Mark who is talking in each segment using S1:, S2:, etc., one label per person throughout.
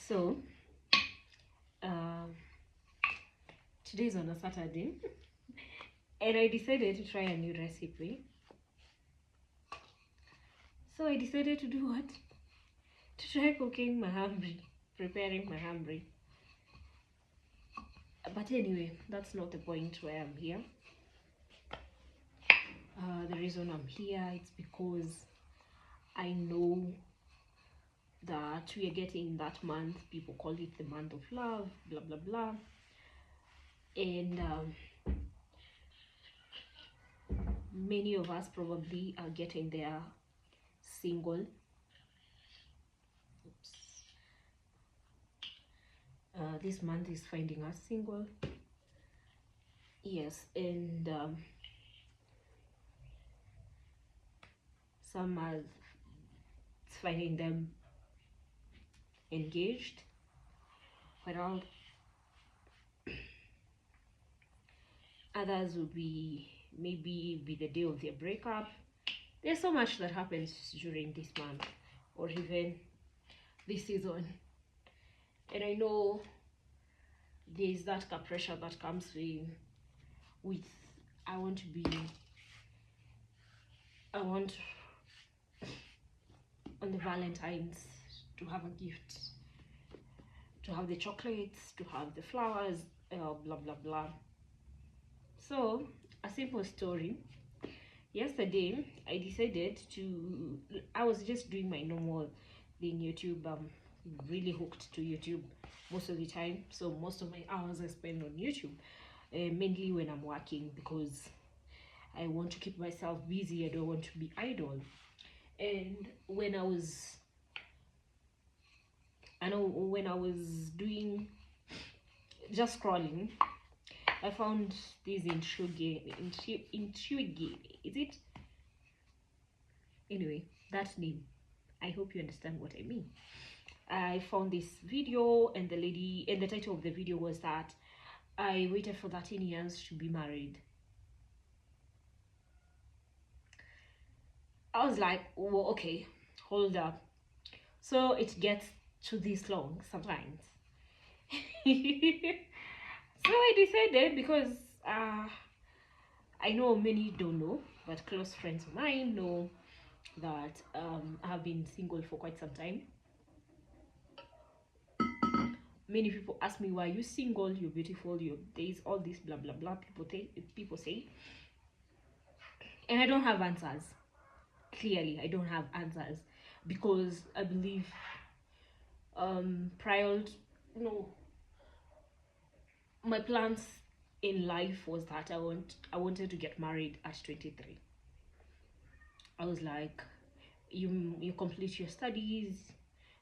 S1: So um today's on a Saturday and I decided to try a new recipe. So I decided to do what? To try cooking mahamri, preparing mahamri. But anyway, that's not the point why I'm here. The reason I'm here is because I know that we are getting that month. People call it the month of love, blah blah blah. And many of us probably are getting their single. Oops. This month is finding us single. Yes, and some are finding them engaged, while others will be maybe the day of their breakup. There's so much that happens during this month or even this season, and I know there's that pressure that comes with I want on the Valentine's to have a gift, to have the chocolates, to have the flowers, blah blah blah. So a simple story. Yesterday I decided to, I was just doing my normal thing, YouTube. Really hooked to YouTube most of the time, so most of my hours I spend on YouTube, mainly when I'm working, because I want to keep myself busy. I don't want to be idle. And when I was doing just scrolling, I found this Njoroge. Is it? Anyway, that name. I hope you understand what I mean. I found this video, and the title of the video was that I waited for 13 years to be married. I was like, well, okay, hold up. So it gets to this long sometimes. So I decided, because I know many don't know, but close friends of mine know that I have been single for quite some time. Many people ask me, why are you single? You're beautiful. There's all this blah blah blah. People say, and I don't have answers. Clearly, I don't have answers, because I believe my plans in life was that I wanted to get married at 23. I was like, you complete your studies,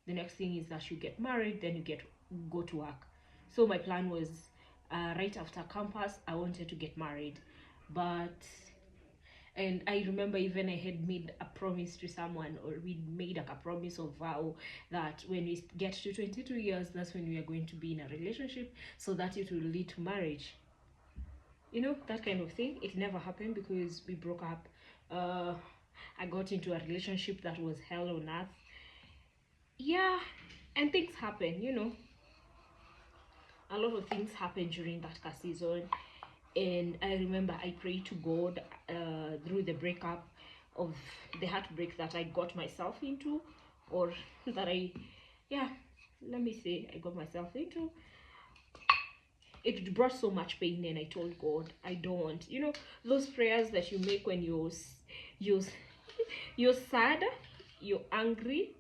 S1: the next thing is that you get married, then you go to work. So my plan was, right after campus I wanted to get married. And I remember even I had made a promise to someone, or we made like a promise of vow, that when we get to 22 years, that's when we are going to be in a relationship, so that it will lead to marriage. You know, that kind of thing. It never happened because we broke up. I got into a relationship that was hell on earth. Yeah, and things happen, you know. A lot of things happened during that season. And I remember I prayed to God through the breakup of the heartbreak that I got myself into, or that I got myself into. It brought so much pain, and I told God, I don't want, you know, those prayers that you make when you're you're sad, you're angry.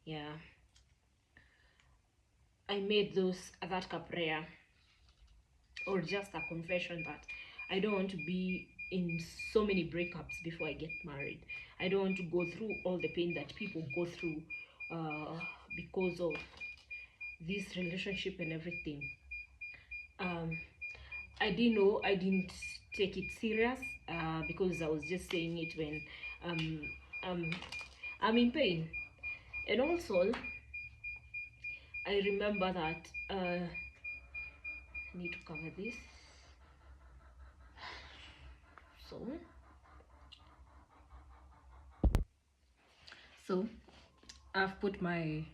S1: Yeah, I made that prayer, or just a confession, that I don't want to be in so many breakups before I get married. I don't want to go through all the pain that people go through because of this relationship and everything. I didn't know, I didn't take it serious, because I was just saying it when I'm in pain. And also, I remember that I need to cover this. So I've put my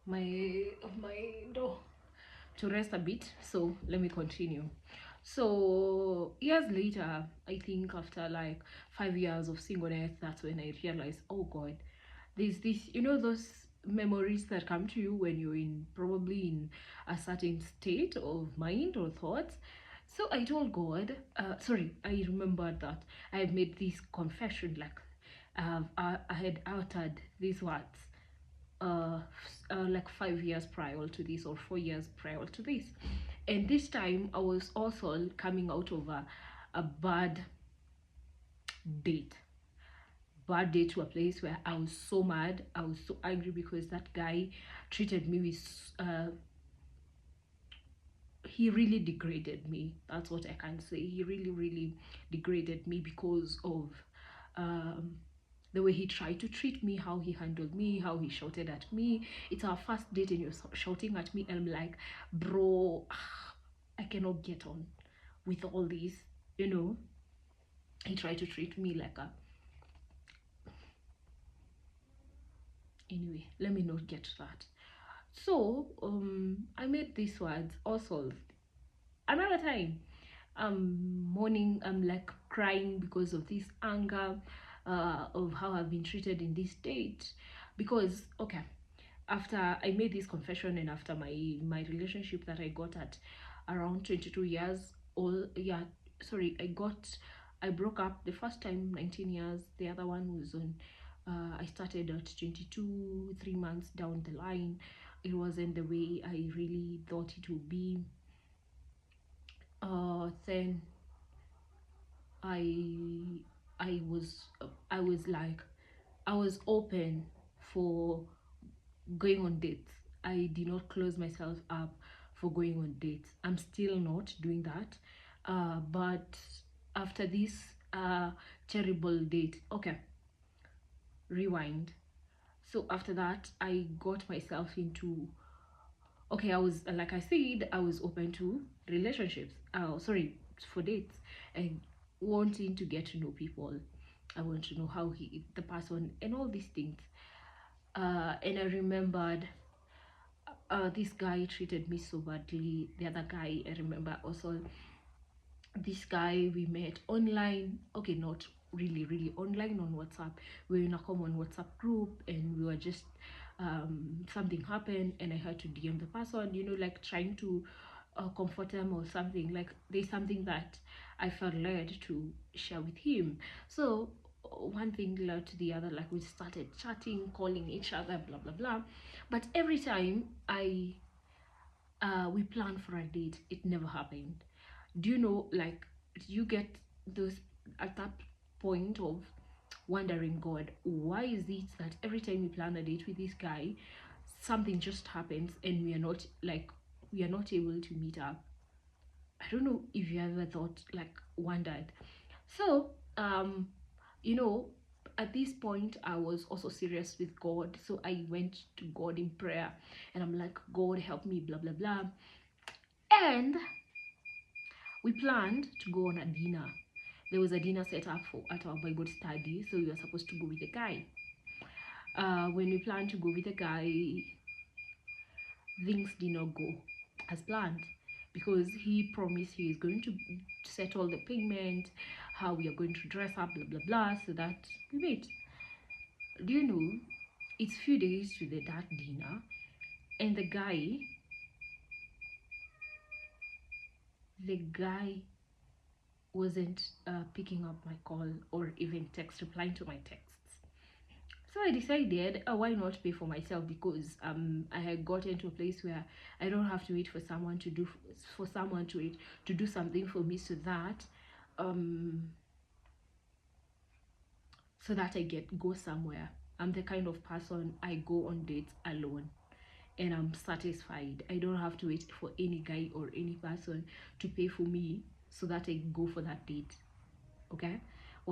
S1: my door to rest a bit, so let me continue. So years later, I think after like 5 years of singleness, that's when I realized, oh god, there's this, those memories that come to you when you're in probably in a certain state of mind or thoughts. So I told God, sorry, I remembered that I had made this confession, like I had uttered these words like 5 years prior to this or 4 years prior to this. And this time I was also coming out of a date bad day to a place where I was so mad. I was so angry because that guy treated me with he really degraded me. That's what I can say. He really, really degraded me because of um, the way he tried to treat me, how he handled me, how he shouted at me. It's our first date and you're shouting at me. And I'm like, bro, I cannot get on with all this. You know, he tried to treat me like a. Anyway, let me not get to that. So, I made these words also. Another time, I'm mourning, I'm like crying because of this anger of how I've been treated in this state. Because, okay, after I made this confession and after my relationship that I got at around 22 years old, yeah, sorry, I broke up the first time 19 years, the other one was on I started at 22, 3 months down the line. It wasn't the way I really thought it would be. Then I I was like I was open for going on dates. I did not close myself up for going on dates. I'm still not doing that. But after this terrible date, okay, rewind. So after that, I got myself into okay. I was like I said, I was open to relationships. Sorry, for dates and wanting to get to know people. I want to know how the person, and all these things. And I remembered this guy treated me so badly. The other guy, I remember also this guy we met online. Okay, not really online, on WhatsApp. We were in a common WhatsApp group and we were just something happened and I had to DM the person, like trying to comfort them or something. Like there's something that I felt led to share with him. So one thing led to the other, like we started chatting, calling each other, blah blah blah. But every time I we planned for a date, it never happened. Do you know, like, you get those at that point of wondering, God, why is it that every time we plan a date with this guy, something just happens and we are not able to meet up? I don't know if you ever thought, like, wondered. So you know at this point I was also serious with God, so I went to God in prayer and I'm like, God, help me, blah blah blah. And we planned to go on a dinner. There was a dinner set up for at our Bible study, so we were supposed to go with the guy. When we planned to go with the guy, things did not go as planned because he promised he is going to settle the payment, how we are going to dress up, blah blah blah, so that we meet. Do you know? It's few days to that dinner, and the guy wasn't picking up my call or even replying to my texts. So I decided, why not pay for myself, because I had gotten to a place where I don't have to wait for someone to do for someone to wait to do something for me, um so that I get go somewhere. I'm the kind of person I go on dates alone and I'm satisfied. I don't have to wait for any guy or any person to pay for me so that I go for that date. Okay?